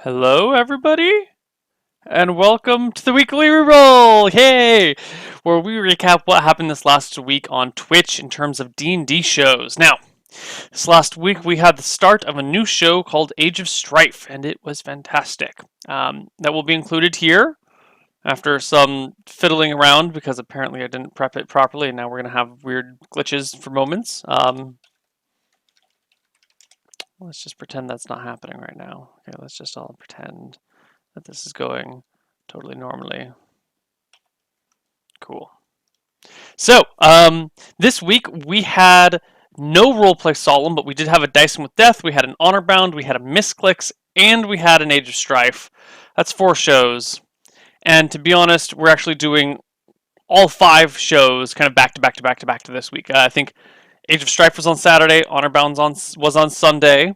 Hello, everybody, and welcome to the weekly reroll. Yay! Where we recap what happened this last week on Twitch in terms of D&D shows. Now, this last week we had the start of a new show called Age of Strife, and it was fantastic. That will be included here after some fiddling around because apparently I didn't prep it properly, and now we're gonna have weird glitches for moments. Let's just pretend that's not happening right now. Okay, let's just all pretend that this is going totally normally. Cool. So, this week we had no roleplay solemn, but we did have a Dicing with Death, we had an Honorbound, we had a Misclicks, and we had an Age of Strife. That's 4 shows. And to be honest, we're actually doing all 5 shows kind of back to back to back to back to this week. I think Age of Strife was on Saturday, Honorbound was on Sunday.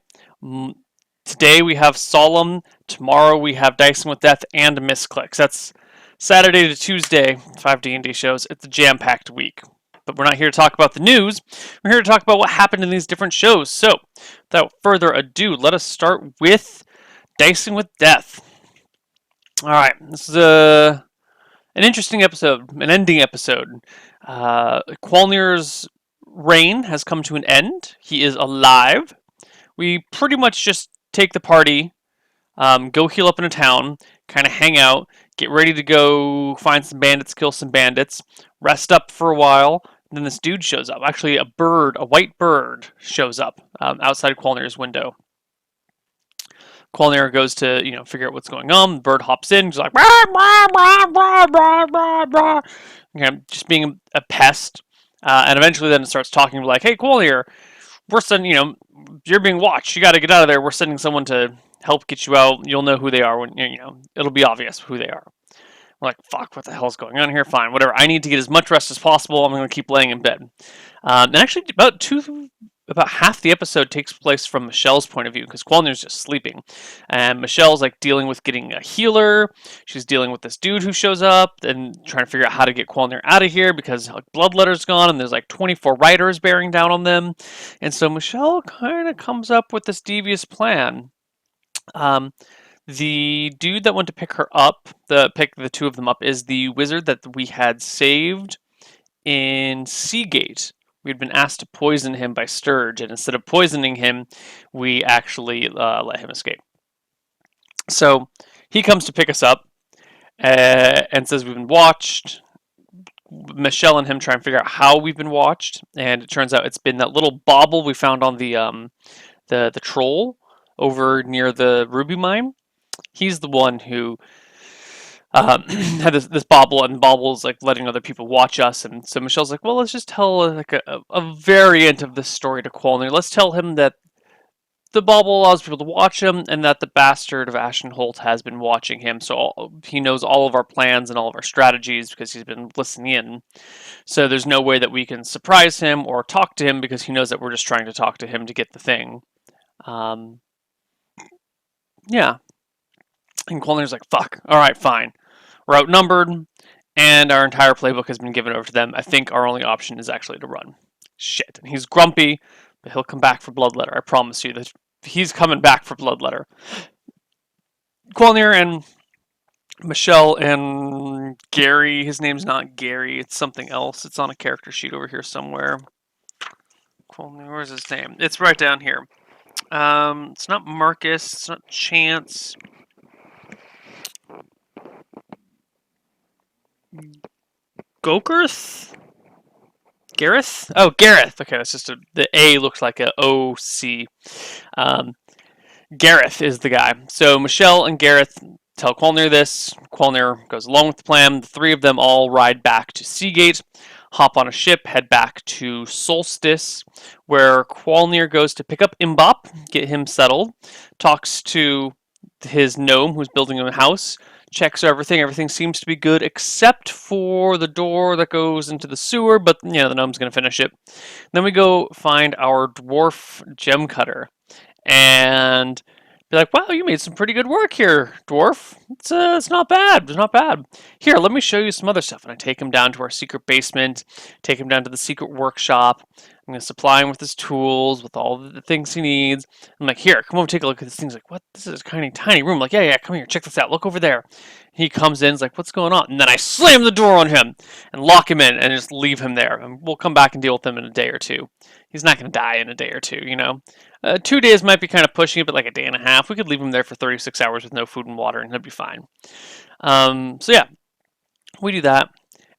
Today we have Solemn. Tomorrow we have Dicing with Death and Misclicks. That's Saturday to Tuesday, 5 D&D shows. It's a jam-packed week. But we're not here to talk about the news. We're here to talk about what happened in these different shows. So, without further ado, let us start with Dicing with Death. Alright, this is an interesting episode, an ending episode. Qualnir's reign has come to an end. He is alive. We pretty much just take the party, go heal up in a town, kind of hang out, get ready to go find some bandits, kill some bandits, rest up for a while. And then this dude shows up. Actually, a white bird, shows up outside Qualnir's window. Qualnir goes to, figure out what's going on. The bird hops in, he's like, rah, rah, rah, rah, rah, rah, rah. Okay, just being a pest. And eventually then it starts talking like, hey, Qualnir, we're sending, you're being watched. You got to get out of there. We're sending someone to help get you out. You'll know who they are when, it'll be obvious who they are. We're like, fuck, what the hell's going on here? Fine, whatever. I need to get as much rest as possible. I'm going to keep laying in bed. And actually, about half the episode takes place from Michelle's point of view because Qualnir's just sleeping. And Michelle's like dealing with getting a healer. She's dealing with this dude who shows up and trying to figure out how to get Qualnir out of here because like, Bloodletter's gone and there's like 24 riders bearing down on them. And so Michelle kind of comes up with this devious plan. The dude that went to pick her up, pick the two of them up, is the wizard that we had saved in Seagate. We had been asked to poison him by Sturge, and instead of poisoning him, we actually let him escape. So he comes to pick us up and says we've been watched. Michelle and him try and figure out how we've been watched, and it turns out it's been that little bauble we found on the troll over near the ruby mine. He's the one who had this bauble, and Bauble's like letting other people watch us. And so Michelle's like, well, let's just tell like a variant of this story to Qualnir. Let's tell him that the bauble allows people to watch him, and that the bastard of Ashenholt has been watching him. So he knows all of our plans and all of our strategies because he's been listening in. So there's no way that we can surprise him or talk to him because he knows that we're just trying to talk to him to get the thing. Yeah. And Qualnir's like, fuck, alright, fine. We're outnumbered, and our entire playbook has been given over to them. I think our only option is actually to run. Shit. And he's grumpy, but he'll come back for Bloodletter. I promise you that he's coming back for Bloodletter. Qualnir and Michelle and Gary, his name's not Gary, it's something else. It's on a character sheet over here somewhere. Qualnir, where's his name? It's right down here. It's not Marcus, it's not Chance. Gokarth? Gareth? Oh, Gareth. Okay, that's just the A looks like a O-C. Gareth is the guy. So Michelle and Gareth tell Qualnir this. Qualnir goes along with the plan. The 3 of them all ride back to Seagate, hop on a ship, head back to Solstice, where Qualnir goes to pick up Imbop, get him settled, talks to his gnome who's building him a house, checks everything. Everything seems to be good except for the door that goes into the sewer, but the gnome's going to finish it. Then we go find our dwarf gem cutter and be like, wow, you made some pretty good work here, dwarf. It's not bad. It's not bad. Here, let me show you some other stuff. And I take him down to our secret basement, take him down to the secret workshop, I'm going to supply him with his tools, with all the things he needs. I'm like, here, come over, take a look at this thing. He's like, what? This is a tiny room. I'm like, yeah, come here, check this out. Look over there. He comes in, he's like, what's going on? And then I slam the door on him and lock him in and just leave him there. And we'll come back and deal with him in a day or two. He's not going to die in a day or two, 2 days might be kind of pushing it, but like a day and a half, we could leave him there for 36 hours with no food and water, and he'll be fine. So yeah, we do that,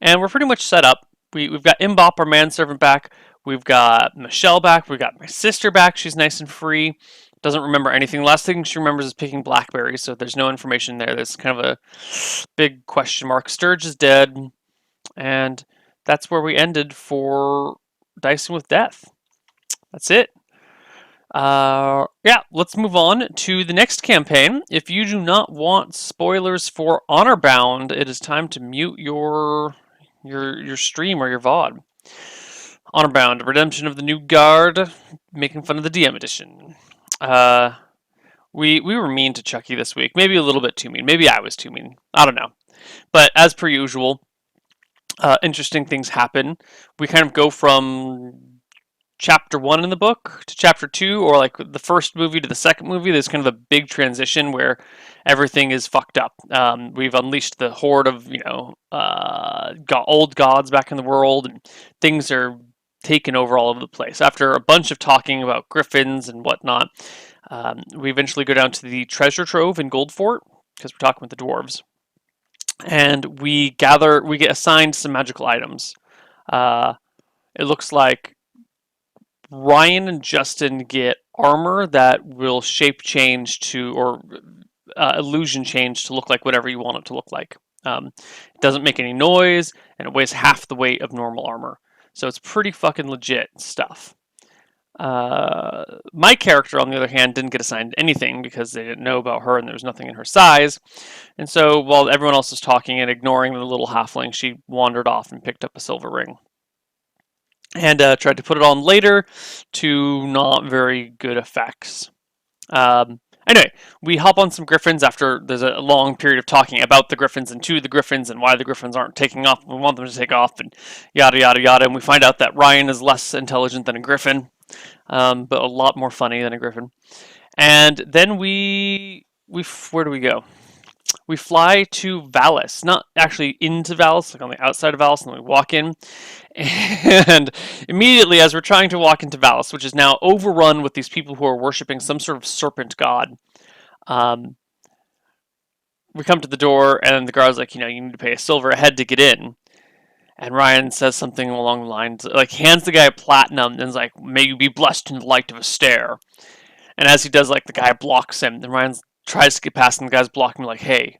and we're pretty much set up. We've got Mbop, our manservant, back. We've got Michelle back. We've got my sister back. She's nice and free. Doesn't remember anything. Last thing she remembers is picking blackberries, so there's no information there. There's kind of a big question mark. Sturge is dead, and that's where we ended for Dicing with Death. That's it. Yeah, let's move on to the next campaign. If you do not want spoilers for Honorbound, it is time to mute your stream or your VOD. Honorbound, Redemption of the New Guard, making fun of the DM edition. We were mean to Chucky this week. Maybe a little bit too mean. Maybe I was too mean. I don't know. But as per usual, interesting things happen. We kind of go from chapter 1 in the book to chapter 2, or like the first movie to the second movie. There's kind of a big transition where everything is fucked up. We've unleashed the horde of old gods back in the world, and things are taken over all over the place. After a bunch of talking about griffins and whatnot, we eventually go down to the treasure trove in Goldfort, because we're talking with the dwarves, and we get assigned some magical items. It looks like Ryan and Justin get armor that will shape change to, or illusion change to look like whatever you want it to look like. It doesn't make any noise, and it weighs half the weight of normal armor. So it's pretty fucking legit stuff. My character, on the other hand, didn't get assigned anything because they didn't know about her and there was nothing in her size. And so while everyone else was talking and ignoring the little halfling, she wandered off and picked up a silver ring. And tried to put it on later, to not very good effects. Anyway, we hop on some griffins after there's a long period of talking about the griffins and to the griffins and why the griffins aren't taking off. We want them to take off and yada yada yada. And we find out that Ryan is less intelligent than a griffin, but a lot more funny than a griffin. And then where do we go? We fly to Valis, not actually into Valis, like on the outside of Valis, and then we walk in. And immediately, as we're trying to walk into Valis, which is now overrun with these people who are worshipping some sort of serpent god, we come to the door, and the guard's like, you need to pay a silver a head to get in. And Ryan says something along the lines, like, hands the guy a platinum, and is like, may you be blessed in the light of a stare. And as he does, like, the guy blocks him, and Ryan tries to get past him, and the guy's blocking me, like, hey,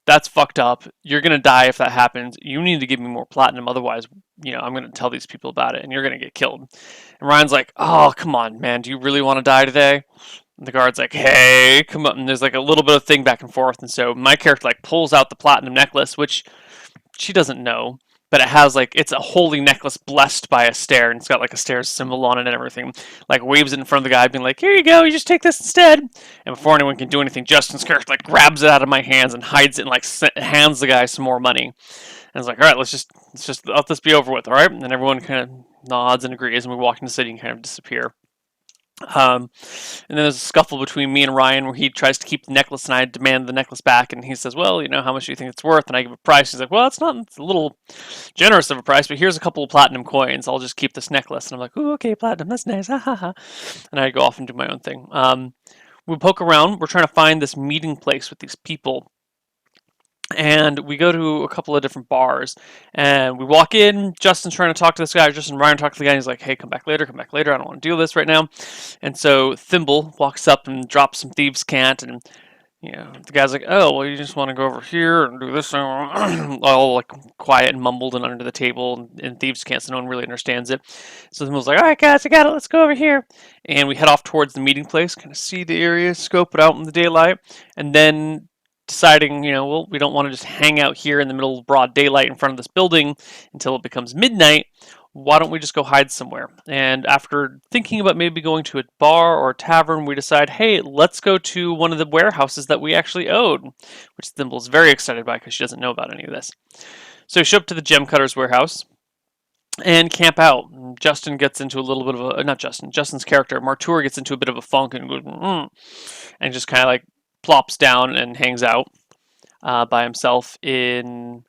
that's fucked up. You're going to die if that happens. You need to give me more platinum. Otherwise, I'm going to tell these people about it and you're going to get killed. And Ryan's like, oh, come on, man. Do you really want to die today? And the guard's like, hey, come on. And there's like a little bit of thing back and forth. And so my character like pulls out the platinum necklace, which she doesn't know, but it has like, it's a holy necklace blessed by a stare. And it's got like a stare symbol on it and everything. Like waves it in front of the guy being like, here you go. You just take this instead. And before anyone can do anything, Justin's character like grabs it out of my hands and hides it and like hands the guy some more money. And it's like, all right, let's just let this be over with. All right. And then everyone kind of nods and agrees. And we walk into the city and kind of disappear. And then there's a scuffle between me and Ryan where he tries to keep the necklace and I demand the necklace back. And he says, well, how much do you think it's worth? And I give a price. He's like, well, it's a little generous of a price, but here's a couple of platinum coins. I'll just keep this necklace. And I'm like, ooh, okay, platinum. That's nice. Ha ha ha. And I go off and do my own thing. We poke around. We're trying to find this meeting place with these people. And we go to a couple of different bars, and we walk in. Justin's trying to talk to this guy. Justin and Ryan talk to the guy. And he's like, hey, come back later. I don't want to do this right now. And so Thimble walks up and drops some thieves' cant. And, the guy's like, oh, well, you just want to go over here and do this. All like quiet and mumbled and under the table in thieves' cant, so no one really understands it. So Thimble's like, all right, guys, I got it. Let's go over here. And we head off towards the meeting place, kind of see the area, scope it out in the daylight. And then deciding, we don't want to just hang out here in the middle of broad daylight in front of this building until it becomes midnight. Why don't we just go hide somewhere? And after thinking about maybe going to a bar or a tavern, we decide, hey, let's go to one of the warehouses that we actually own, which Thimble's very excited by because she doesn't know about any of this. So we show up to the Gem Cutter's warehouse and camp out. Justin gets into a little bit of a not Justin, Justin's character, Martour gets into a bit of a funk and goes and just kind of like plops down and hangs out by himself in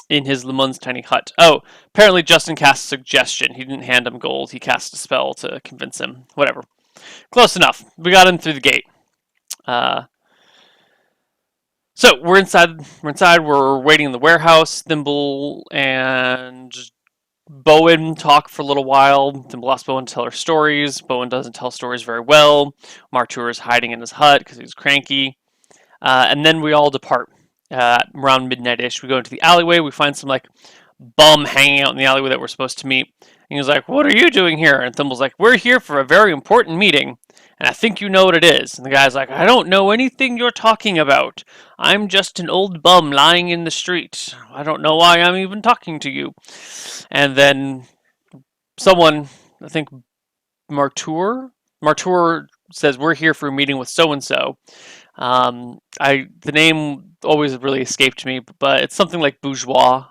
his Lemon's tiny hut. Oh, apparently Justin cast suggestion. He didn't hand him gold. He cast a spell to convince him. Whatever. Close enough. We got in through the gate. So we're inside. We're waiting in the warehouse. Thimble and Bowen talk for a little while. Thimble asks Bowen to tell her stories. Bowen doesn't tell stories very well. Martour is hiding in his hut because he's cranky. And then we all depart. Around midnight-ish, we go into the alleyway. We find some like bum hanging out in the alleyway that we're supposed to meet. And he's like, "What are you doing here?" And Thimble's like, "We're here for a very important meeting, and I think you know what it is." And the guy's like, "I don't know anything you're talking about. I'm just an old bum lying in the street. I don't know why I'm even talking to you." And then someone, I think Martour says, "We're here for a meeting with so and so." The name always really escaped me, but it's something like bourgeois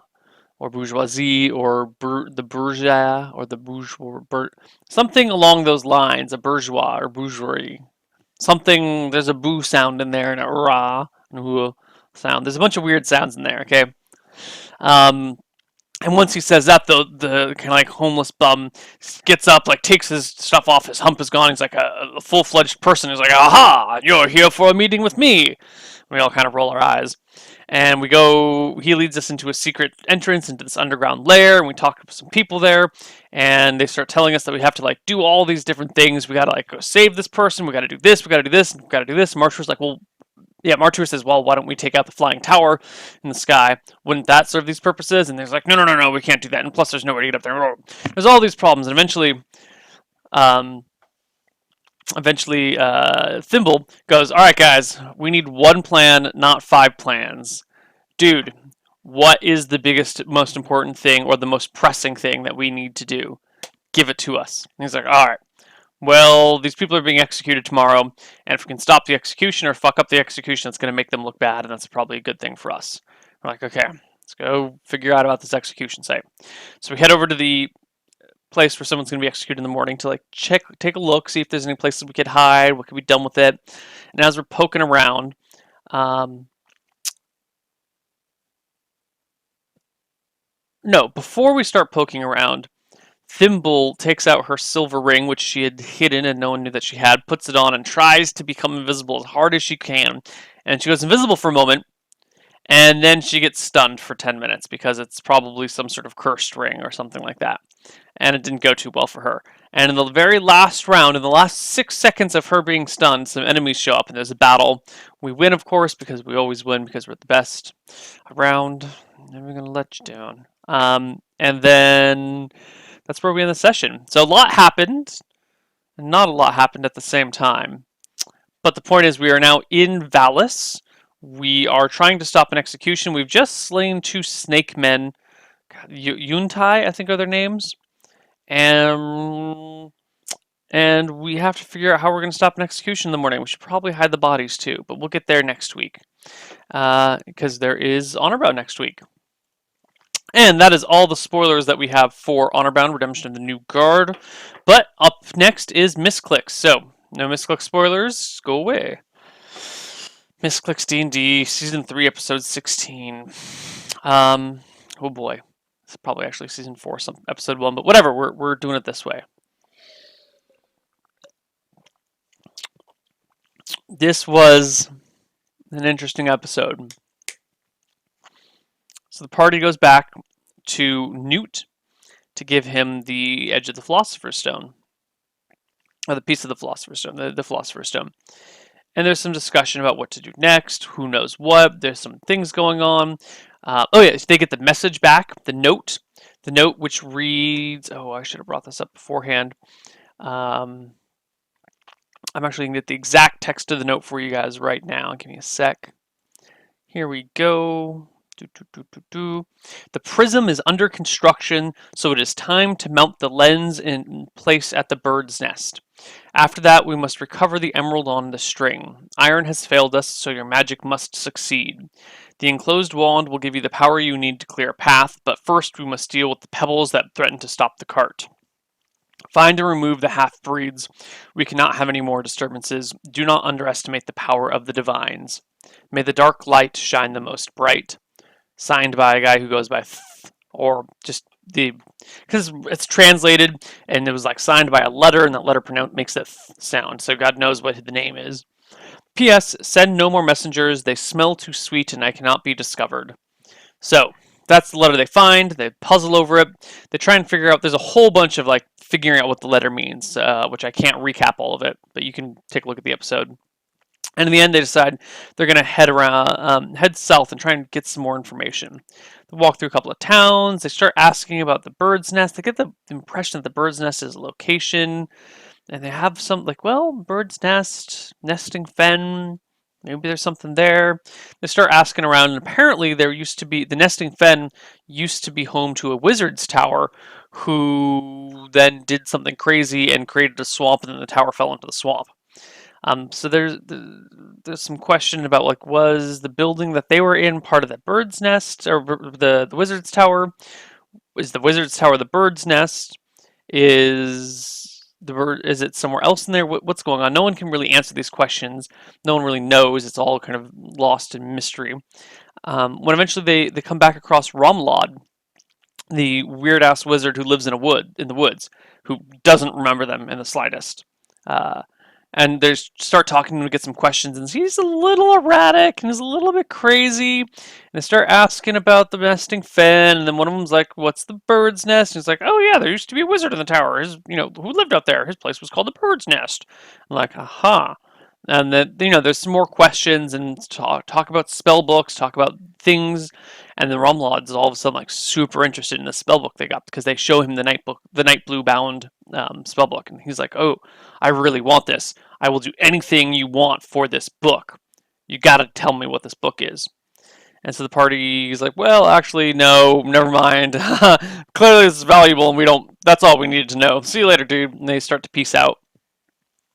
or bourgeoisie or the bourgeois or the bourgeois, something along those lines. A bourgeois or bourgeoisie. Something. There's a boo sound in there and a rah and a sound. There's a bunch of weird sounds in there. Okay. And once he says that, the kind of like homeless bum gets up, like takes his stuff off. His hump is gone. He's like a full-fledged person. He's like, "Aha! You're here for a meeting with me." We all kind of roll our eyes, and we go. He leads us into a secret entrance into this underground lair, and we talk to some people there, and they start telling us that we have to like do all these different things. We got to like go save this person. We got to do this. We got to do this. And we got to do this. And Marshall's like, "Well." Yeah, Martour says, "Well, why don't we take out the flying tower in the sky? Wouldn't that serve these purposes?" And they're like, no, we can't do that. And plus, there's nowhere to get up there. There's all these problems. And eventually, Thimble goes, "All right, guys, we need one plan, not 5 plans. Dude, what is the biggest, most important thing or the most pressing thing that we need to do? Give it to us." And he's like, "All right. Well, these people are being executed tomorrow, and if we can stop the execution or fuck up the execution, it's going to make them look bad, and that's probably a good thing for us." We're like, "Okay, let's go figure out about this execution site." So we head over to the place where someone's going to be executed in the morning to like take a look, see if there's any places we could hide, what could be done with it. And as we're poking around, no, before we start poking around, Thimble takes out her silver ring, which she had hidden and no one knew that she had, puts it on, and tries to become invisible as hard as she can. And she goes invisible for a moment, and then she gets stunned for 10 minutes because it's probably some sort of cursed ring or something like that. And it didn't go too well for her. And in the very last round, in the last 6 seconds of her being stunned, some enemies show up and there's a battle. We win, of course, because we always win because we're the best around. Never going to let you down. And then that's where we end the session. So a lot happened, and not a lot happened at the same time. But the point is, we are now in Valis. We are trying to stop an execution. We've just slain 2 snake men. Yuntai, I think are their names. And we have to figure out how we're going to stop an execution in the morning. We should probably hide the bodies too, but we'll get there next week. Because there is Honorbound next week. And that is all the spoilers that we have for Honorbound Redemption of the New Guard. But up next is Misclicks. So, no Misclicks spoilers, go away. Misclicks D&D, Season 3, Episode 16. Oh boy. It's probably actually Season 4, Episode 1, but whatever, we're doing it this way. This was an interesting episode. So the party goes back to Newt to give him the edge of the Philosopher's Stone. Or the piece of the Philosopher's Stone, the Philosopher's Stone. And there's some discussion about what to do next, who knows what. There's some things going on. They get the message back, the note. The note which reads, I should have brought this up beforehand. I'm actually going to get the exact text of the note for you guys right now. Give me a sec. Here we go. The prism is under construction, so it is time to mount the lens in place at the bird's nest. After that, we must recover the emerald on the string. Iron has failed us, so your magic must succeed. The enclosed wand will give you the power you need to clear a path, but first we must deal with the pebbles that threaten to stop the cart. Find and remove the half-breeds. We cannot have any more disturbances. Do not underestimate the power of the divines. May the dark light shine the most bright. Signed by a guy who goes by or just the, because it's translated and it was like signed by a letter, and that letter makes that sound, so God knows what the name is. P.S. Send no more messengers. They smell too sweet and I cannot be discovered. So that's the letter they find. They puzzle over it. They try and figure out. There's a whole bunch of like figuring out what the letter means, which I can't recap all of it, but you can take a look at the episode. And in the end, they decide they're going to head south and try and get some more information. They walk through a couple of towns. They start asking about the bird's nest. They get the impression that the bird's nest is a location. And they have some, like, well, bird's nest, nesting fen, maybe there's something there. They start asking around, and apparently there used to be, the nesting fen used to be home to a wizard's tower who then did something crazy and created a swamp, and then the tower fell into the swamp. So there's some question about, like, was the building that they were in part of the bird's nest, or the wizard's tower? Is the wizard's tower the bird's nest? Is it somewhere else in there? What's going on? No one can really answer these questions. No one really knows. It's all kind of lost in mystery. When eventually they come back across Romlod, the weird ass wizard who lives in the woods, who doesn't remember them in the slightest. And they start talking to him to get some questions, and he's a little erratic and he's a little bit crazy. And they start asking about the nesting fen, and then one of them's like, "What's the bird's nest?" And he's like, "Oh yeah, there used to be a wizard in the tower. Who lived out there? His place was called the Bird's Nest." I'm like, aha. And then there's some more questions and talk about spell books, talk about things, and the Rumlod's all of a sudden like super interested in the spell book they got because they show him the Night Blue bound spell book, and he's like, "Oh, I really want this. I will do anything you want for this book. You got to tell me what this book is." And so the party's like, "Well, actually, no, never mind. Clearly, this is valuable, and we don't. That's all we needed to know. See you later, dude." And they start to peace out.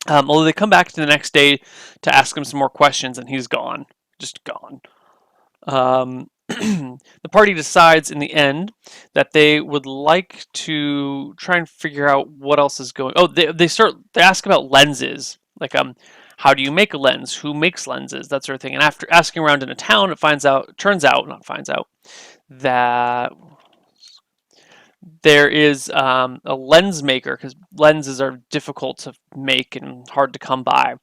Although they come back the next day to ask him some more questions, and he's gone, just gone. The party decides in the end that they would like to try and figure out what else is going. Oh, they ask about lenses, like how do you make a lens? Who makes lenses? That sort of thing. And after asking around in a town, turns out that there is a lens maker, because lenses are difficult to make and hard to come by.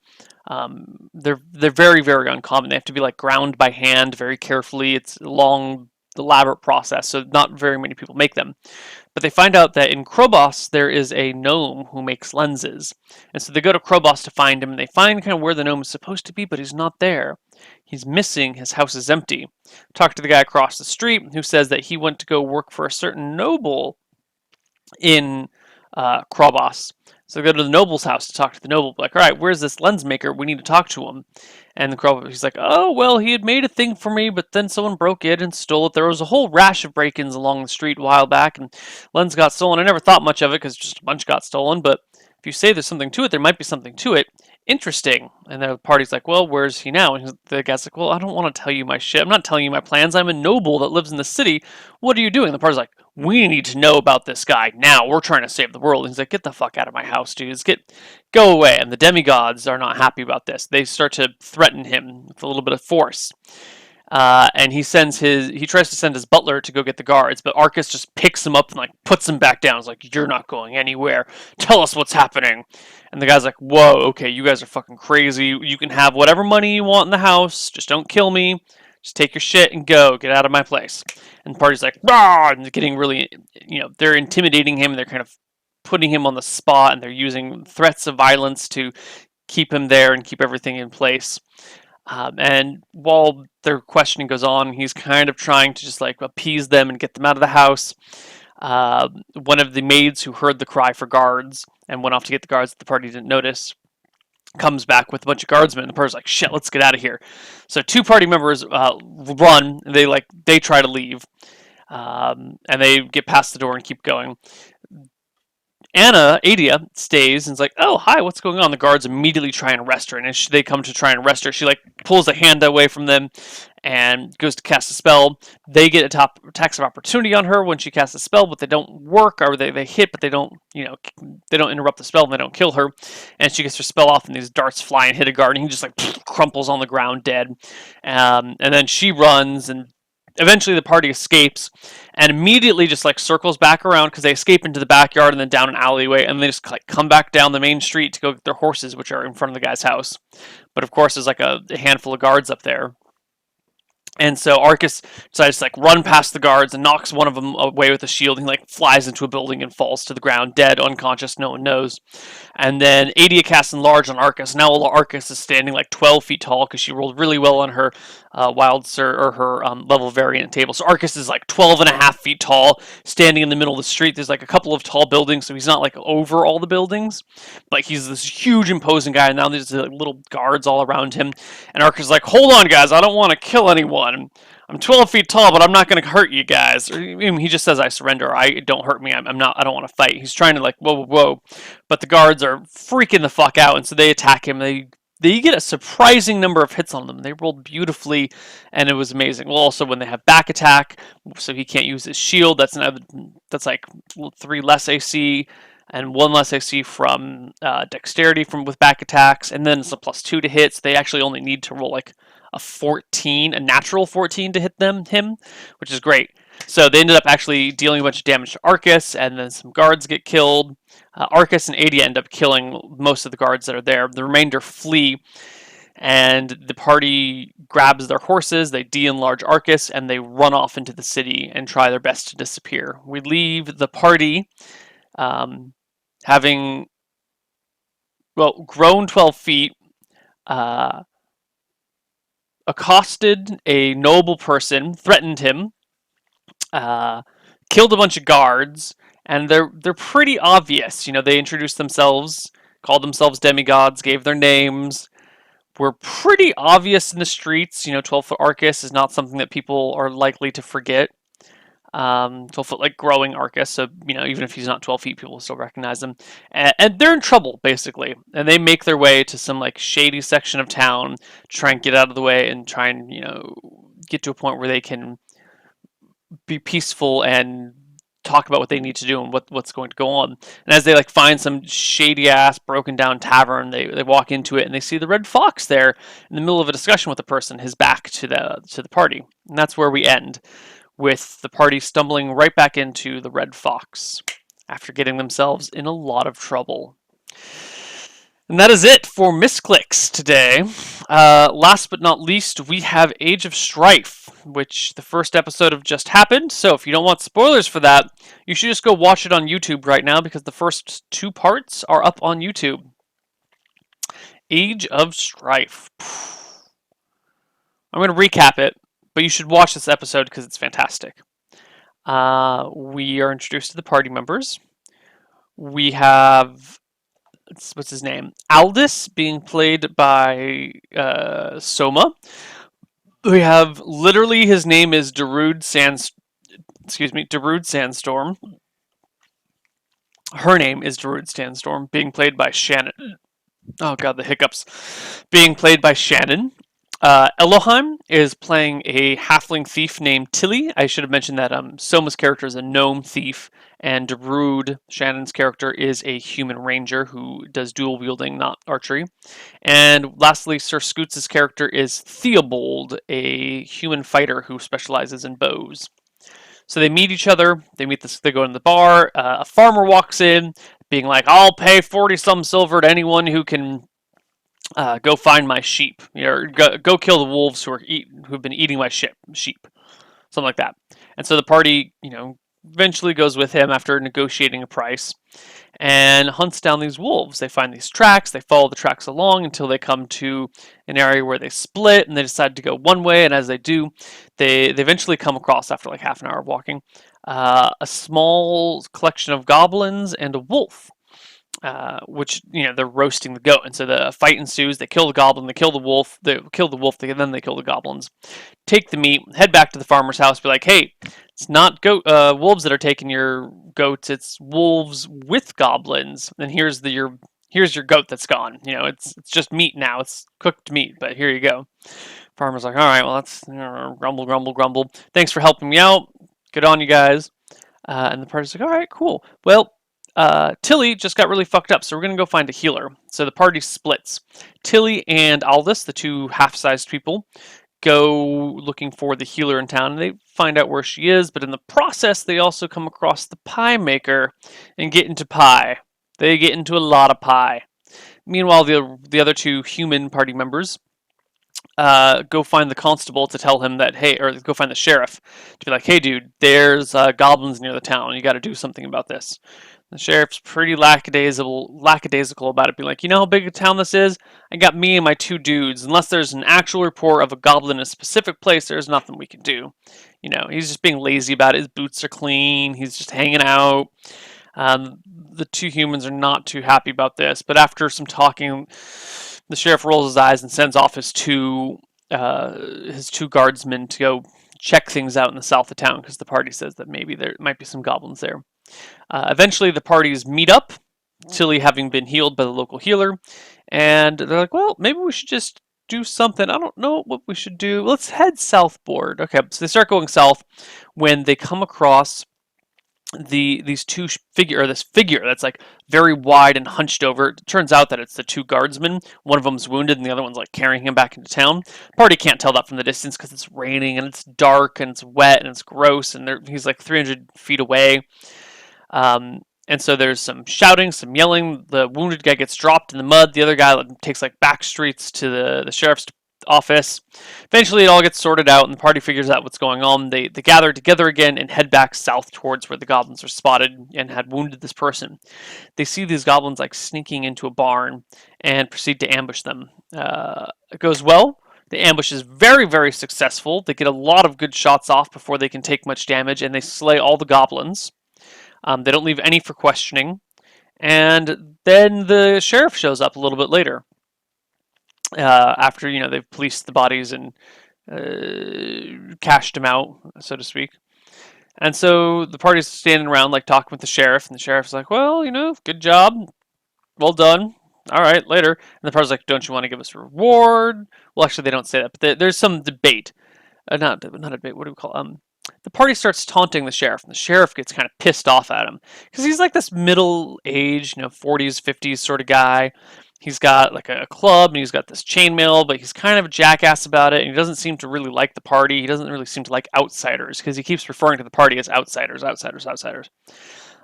They're very, very uncommon. They have to be like ground by hand very carefully. It's a long, elaborate process, so not very many people make them. But they find out that in Krobos there is a gnome who makes lenses, and so they go to Krobos to find him. And they find kind of where the gnome is supposed to be, but he's not there. He's missing. His house is empty. Talk to the guy across the street who says that he went to go work for a certain noble in Krobos. So they go to the noble's house to talk to the noble. Like, "All right, where's this lens maker? We need to talk to him." And he's like, "Oh, well, he had made a thing for me, but then someone broke it and stole it. There was a whole rash of break-ins along the street a while back, and lens got stolen. I never thought much of it because just a bunch got stolen, but if you say there's something to it, there might be something to it. Interesting." And the party's like, "Well, where's he now?" And the guy's like, "Well, I don't want to tell you my shit. I'm not telling you my plans. I'm a noble that lives in the city. What are you doing?" And the party's like, "We need to know about this guy now. We're trying to save the world." And he's like, "Get the fuck out of my house, dudes. Go away." And the demigods are not happy about this. They start to threaten him with a little bit of force. And he tries to send his butler to go get the guards, but Arcus just picks him up and like puts him back down. He's like, "You're not going anywhere. Tell us what's happening." And the guy's like, "Whoa, okay, you guys are fucking crazy. You can have whatever money you want in the house. Just don't kill me. Just take your shit and go. Get out of my place." And the party's like, "Rah!" And getting really, they're intimidating him. And they're kind of putting him on the spot, and they're using threats of violence to keep him there and keep everything in place. And while their questioning goes on, he's kind of trying to just like appease them and get them out of the house. One of the maids who heard the cry for guards and went off to get the guards that the party didn't notice comes back with a bunch of guardsmen. The party's like, "Shit, let's get out of here." So two party members run. They try to leave, and they get past the door and keep going. Anna, Adia, stays and is like, "Oh, hi, what's going on?" The guards immediately try and arrest her, and as they come to try and arrest her, she like pulls a hand away from them and goes to cast a spell. They get attacks of opportunity on her when she casts a spell, but they don't work, or they hit, but they don't, they don't interrupt the spell and they don't kill her. And she gets her spell off, and these darts fly and hit a guard, and he just like crumples on the ground dead. And then she runs, and eventually the party escapes and immediately just like circles back around because they escape into the backyard and then down an alleyway, and they just like come back down the main street to go get their horses, which are in front of the guy's house. But of course, there's like a handful of guards up there. And so Arcus decides to like run past the guards and knocks one of them away with a shield. He like flies into a building and falls to the ground, dead, unconscious, no one knows. And then Adia casts Enlarge on Arcus. Now Arcus is standing like 12 feet tall because she rolled really well on her her level variant table. So Arcus is like 12 and a half feet tall, standing in the middle of the street. There's like a couple of tall buildings, so he's not like over all the buildings, but he's this huge, imposing guy. And now there's like little guards all around him. And Arcus is like, "Hold on, guys, I don't want to kill anyone. I'm 12 feet tall, but I'm not going to hurt you guys." Or, he just says, "I surrender. I don't hurt me. I'm not. I don't want to fight." He's trying to like, whoa, whoa, whoa, but the guards are freaking the fuck out, and so they attack him. They get a surprising number of hits on them. They rolled beautifully, and it was amazing. Well, also when they have back attack, so he can't use his shield. That's like 3 less AC. And 1 less AC from dexterity with back attacks, and then it's a +2 to hit. So they actually only need to roll like a natural 14 to hit him, which is great. So they ended up actually dealing a bunch of damage to Arcus, and then some guards get killed. Arcus and Adia end up killing most of the guards that are there. The remainder flee, and the party grabs their horses, they de-enlarge Arcus, and they run off into the city and try their best to disappear. We leave the party having, grown 12 feet, accosted a noble person, threatened him, killed a bunch of guards, and they're pretty obvious. They introduced themselves, called themselves demigods, gave their names, were pretty obvious in the streets. 12-foot Arcus is not something that people are likely to forget. 12-foot like growing Arcus, so even if he's not 12 feet, people will still recognize him. And they're in trouble basically, and they make their way to some like shady section of town to try and get out of the way and try and get to a point where they can be peaceful and talk about what they need to do and what's going to go on. And as they like find some shady ass broken down tavern, they walk into it and they see the Red Fox there in the middle of a discussion with a person, his back to the party. And that's where we end, with the party stumbling right back into the Red Fox after getting themselves in a lot of trouble. And that is it for Misclicks today. Last but not least, we have Age of Strife, which the first episode of just happened. So if you don't want spoilers for that, you should just go watch it on YouTube right now, because the first 2 parts are up on YouTube. Age of Strife. I'm going to recap it, but you should watch this episode because it's fantastic. We are introduced to the party members. We have, what's his name? Aldous, being played by Soma. We have, literally, his name is Darude Sandstorm. Her name is Darude Sandstorm, being played by Shannon. Oh god, the hiccups. Being played by Shannon. Elohim is playing a halfling thief named Tilly. I should have mentioned that Soma's character is a gnome thief, and Darude, Shannon's character, is a human ranger who does dual wielding, not archery. And lastly, Sir Scoots' character is Theobald, a human fighter who specializes in bows. So they meet each other. They go in the bar. A farmer walks in, being like, "I'll pay 40-some silver to anyone who can go find my sheep, or go kill the wolves who've been eating my sheep," something like that. And so the party, eventually goes with him after negotiating a price, and hunts down these wolves. They find these tracks. They follow the tracks along until they come to an area where they split, and they decide to go one way. And as they do, they eventually come across, after like half an hour of walking, a small collection of goblins and a wolf. which they're roasting the goat, and so the fight ensues. They kill the goblin, they kill the wolf, then they kill the goblins. Take the meat, head back to the farmer's house, be like, hey, it's not wolves that are taking your goats, it's wolves with goblins, and here's your goat that's gone. It's just meat now, it's cooked meat, but here you go. Farmer's like, all right, well, that's grumble, grumble, grumble. Thanks for helping me out. Good on you guys. And the party's like, all right, cool. Well, Tilly just got really fucked up, so we're going to go find a healer. So the party splits. Tilly and Aldous, the two half-sized people, go looking for the healer in town, and they find out where she is, but in the process, they also come across the pie maker and get into pie. They get into a lot of pie. Meanwhile, the other two human party members go find the constable to tell him that, hey, or go find the sheriff to be like, hey, dude, there's goblins near the town. You got to do something about this. The sheriff's pretty lackadaisical about it, being like, you know how big a town this is? I got me and my two dudes. Unless there's an actual report of a goblin in a specific place, there's nothing we can do. He's just being lazy about it. His boots are clean. He's just hanging out. The two humans are not too happy about this, but after some talking, the sheriff rolls his eyes and sends off his two guardsmen to go check things out in the south of town, because the party says that maybe there might be some goblins there. Eventually, the parties meet up, Tilly having been healed by the local healer, and they're like, well, maybe we should just do something. I don't know what we should do. Let's head southboard. Okay, so they start going south when they come across this figure that's like very wide and hunched over. It turns out that it's the two guardsmen. One of them's wounded and the other one's like carrying him back into town. Party can't tell that from the distance because it's raining and it's dark and it's wet and it's gross, and he's like 300 feet away. And so there's some shouting, some yelling. The wounded guy gets dropped in the mud. The other guy takes like back streets to the sheriff's office. Eventually, it all gets sorted out, and the party figures out what's going on. They gather together again and head back south towards where the goblins are spotted and had wounded this person. They see these goblins like sneaking into a barn and proceed to ambush them. It goes well. The ambush is very, very successful. They get a lot of good shots off before they can take much damage, and they slay all the goblins. They don't leave any for questioning. And then the sheriff shows up a little bit later. After they've policed the bodies and cashed them out, so to speak. And so the party's standing around like talking with the sheriff, and the sheriff's like, well, good job, well done, all right, later. And the party's like, don't you want to give us a reward? Well, actually, they don't say that, but there's some debate. Not a debate, what do we call it? The party starts taunting the sheriff, and the sheriff gets kind of pissed off at him because he's like this middle-aged, 40s, 50s sort of guy. He's got like a club, and he's got this chainmail, but he's kind of a jackass about it, and he doesn't seem to really like the party. He doesn't really seem to like outsiders, because he keeps referring to the party as outsiders.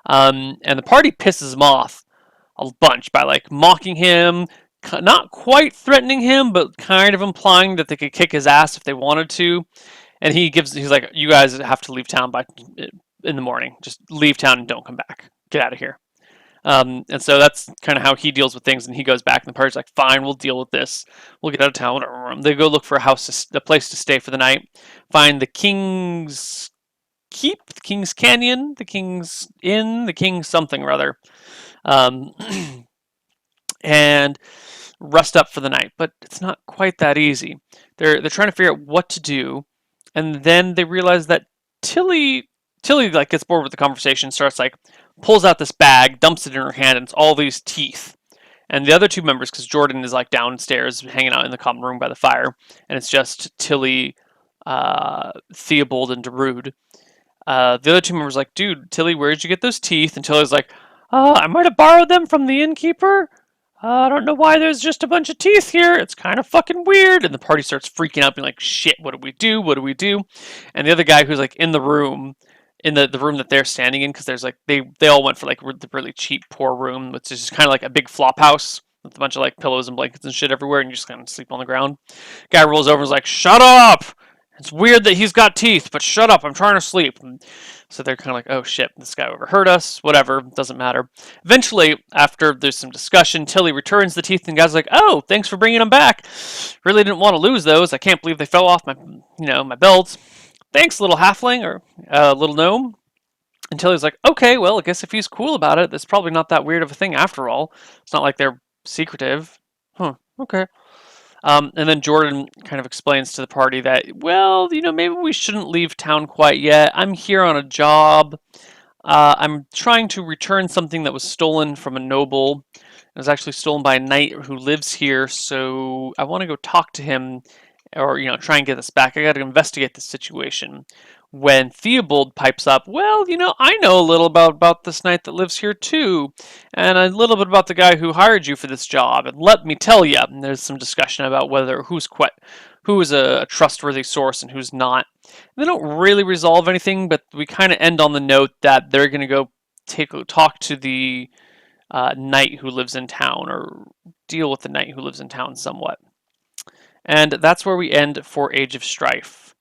And the party pisses him off a bunch by like mocking him, not quite threatening him, but kind of implying that they could kick his ass if they wanted to. And he's like, you guys have to leave town in the morning. Just leave town and don't come back. Get out of here. And so that's kind of how he deals with things, and he goes back, and the party's like, fine, we'll deal with this. We'll get out of town. They go look for a place to stay for the night, find the King's Keep, the King's Canyon, the King's Inn, the King's something or other, and rest up for the night. But it's not quite that easy. They're trying to figure out what to do, and then they realize that Tilly like gets bored with the conversation, starts like pulls out this bag, dumps it in her hand, and it's all these teeth. And the other two members, because Jordan is like downstairs hanging out in the common room by the fire, and it's just Tilly, Theobald, and Darude. The other two members are like, dude, Tilly, where did you get those teeth? And Tilly's like, I might have borrowed them from the innkeeper. I don't know why there's just a bunch of teeth here. It's kind of fucking weird. And the party starts freaking out, being like, shit, what do we do? What do we do? And the other guy who's like in the room, in the room that they're standing in, because there's like, they all went for like the really cheap, poor room, which is just kind of like a big flop house with a bunch of like pillows and blankets and shit everywhere, and you just kind of sleep on the ground. Guy rolls over and is like, shut up! It's weird that he's got teeth, but shut up, I'm trying to sleep. And so they're kind of like, oh shit, this guy overheard us, whatever, doesn't matter. Eventually, after there's some discussion, Tilly returns the teeth, and the guy's like, oh, thanks for bringing them back. Really didn't want to lose those. I can't believe they fell off my belt. Thanks, little halfling, or little gnome. Until he's like, okay, well, I guess if he's cool about it, that's probably not that weird of a thing after all. It's not like they're secretive. Huh, okay. And then Jordan kind of explains to the party that, well, maybe we shouldn't leave town quite yet. I'm here on a job. I'm trying to return something that was stolen from a noble. It was actually stolen by a knight who lives here, so I want to go talk to him, or try and get this back. I got to investigate the situation. When Theobald pipes up, well, I know a little about this knight that lives here too, and a little bit about the guy who hired you for this job. And let me tell you, and there's some discussion about who is a trustworthy source and who's not. They don't really resolve anything, but we kind of end on the note that they're going to go talk to the knight who lives in town, or deal with the knight who lives in town somewhat. And that's where we end for Age of Strife,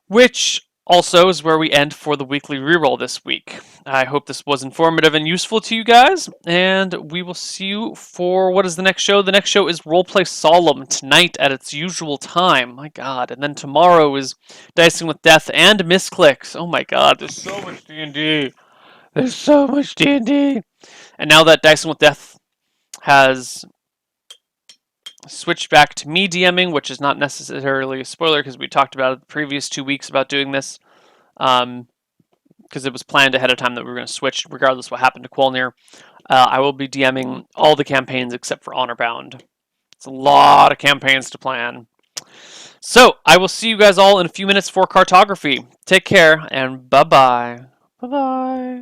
which also is where we end for the weekly reroll this week. I hope this was informative and useful to you guys, and we will see you for what is the next show. The next show is Roleplay Solemn tonight at its usual time. My god. And then tomorrow is Dicing with Death and Misclicks. Oh my god, there's so much D&D. There's so much D&D. And now that Dicing with Death has switched back to me DMing, which is not necessarily a spoiler because we talked about it the previous 2 weeks about doing this, because it was planned ahead of time that we were going to switch regardless of what happened to Quolnir. I will be DMing all the campaigns except for Honorbound. It's a lot of campaigns to plan. So I will see you guys all in a few minutes for cartography. Take care and bye-bye. Bye-bye.